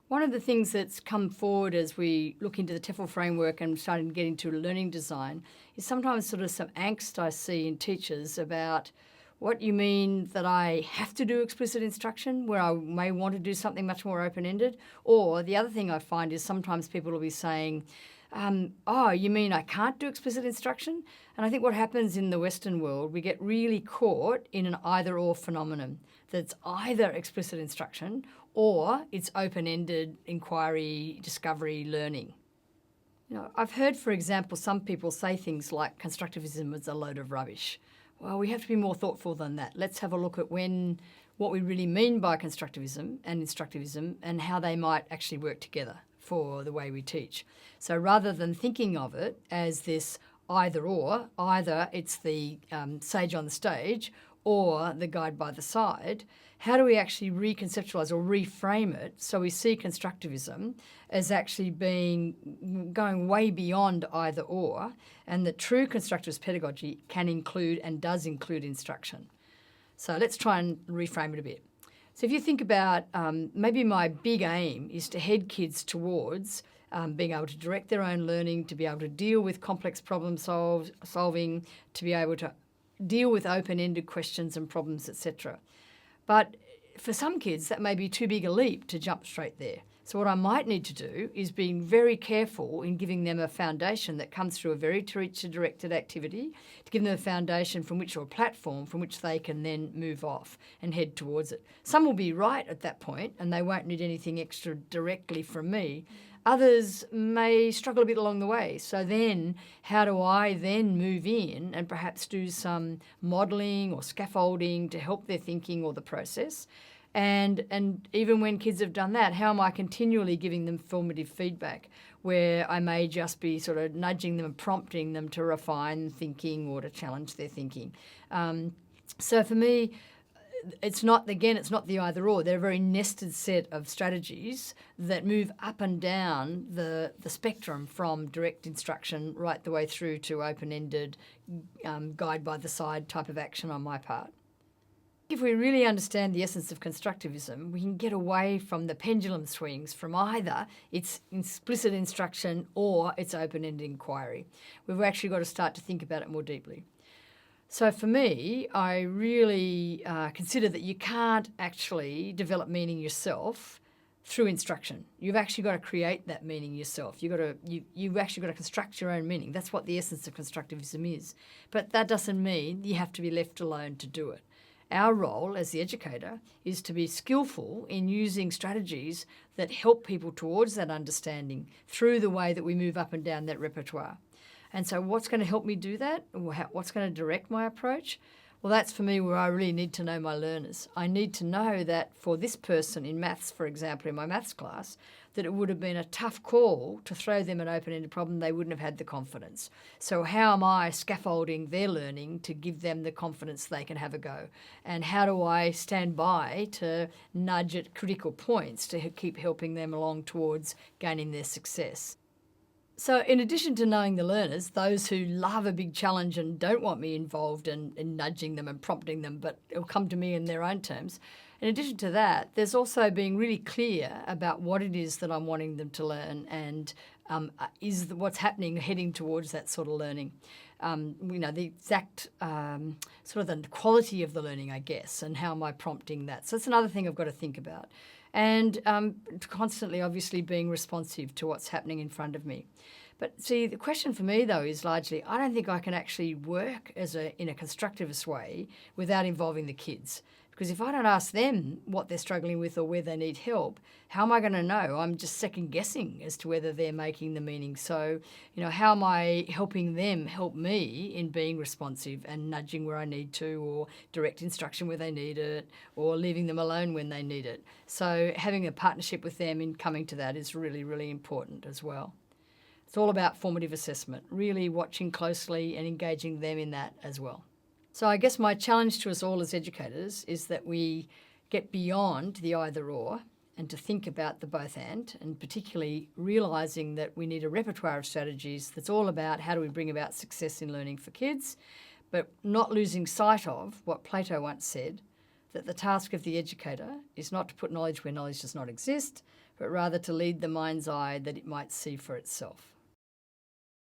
One of the things that's come forward as we look into the TEFL framework and starting to get into learning design is sometimes sort of some angst I see in teachers about what you mean that I have to do explicit instruction where I may want to do something much more open-ended. Or the other thing I find is sometimes people will be saying, oh, you mean I can't do explicit instruction? And I think what happens in the Western world, we get really caught in an either-or phenomenon. That's either explicit instruction or it's open-ended inquiry, discovery, learning. You know, I've heard, for example, some people say things like Constructivism is a load of rubbish. Well, we have to be more thoughtful than that. Let's have a look at what we really mean by Constructivism and Instructivism and how they might actually work together for the way we teach. So rather than thinking of it as this either or, either it's the sage on the stage or the guide by the side, how do we actually reconceptualise or reframe it so we see Constructivism as actually going way beyond either or, and that true constructivist pedagogy can include and does include instruction. So let's try and reframe it a bit. So if you think about maybe my big aim is to head kids towards being able to direct their own learning, to be able to deal with complex problem solving, to be able to deal with open-ended questions and problems, etc. But for some kids, that may be too big a leap to jump straight there. So what I might need to do is being very careful in giving them a foundation that comes through a very teacher-directed activity, to give them a foundation from which, or a platform from which they can then move off and head towards it. Some will be right at that point and they won't need anything extra directly from me. Others may struggle a bit along the way. So then how do I then move in and perhaps do some modelling or scaffolding to help their thinking or the process? And even when kids have done that, how am I continually giving them formative feedback where I may just be sort of nudging them and prompting them to refine thinking or to challenge their thinking? So for me, it's not the either or. They're a very nested set of strategies that move up and down the spectrum from direct instruction right the way through to open-ended guide by the side type of action on my part. If we really understand the essence of constructivism, we can get away from the pendulum swings from either its explicit instruction or its open-ended inquiry. We've actually got to start to think about it more deeply. So for me, I really consider that you can't actually develop meaning yourself through instruction. You've actually got to create that meaning yourself. You've actually got to construct your own meaning. That's what the essence of constructivism is. But that doesn't mean you have to be left alone to do it. Our role as the educator is to be skillful in using strategies that help people towards that understanding through the way that we move up and down that repertoire. And so what's going to help me do that? What's going to direct my approach? Well, that's for me where I really need to know my learners. I need to know that for this person in maths, for example, in my maths class, that it would have been a tough call to throw them an open-ended problem. They wouldn't have had the confidence. So how am I scaffolding their learning to give them the confidence they can have a go? And how do I stand by to nudge at critical points to keep helping them along towards gaining their success? So in addition to knowing the learners, those who love a big challenge and don't want me involved in nudging them and prompting them, but it'll come to me in their own terms, in addition to that, there's also being really clear about what it is that I'm wanting them to learn and what's happening heading towards that sort of learning. The exact sort of the quality of the learning, I guess, and how am I prompting that? So that's another thing I've got to think about. And constantly, obviously, being responsive to what's happening in front of me. But see, the question for me, though, is largely, I don't think I can actually work in a constructivist way without involving the kids. Because if I don't ask them what they're struggling with or where they need help, how am I going to know? I'm just second guessing as to whether they're making the meaning. So, how am I helping them help me in being responsive and nudging where I need to, or direct instruction where they need it, or leaving them alone when they need it? So having a partnership with them in coming to that is really, really important as well. It's all about formative assessment, really watching closely and engaging them in that as well. So I guess my challenge to us all as educators is that we get beyond the either or and to think about the both and particularly realising that we need a repertoire of strategies that's all about how do we bring about success in learning for kids, but not losing sight of what Plato once said, that the task of the educator is not to put knowledge where knowledge does not exist, but rather to lead the mind's eye that it might see for itself.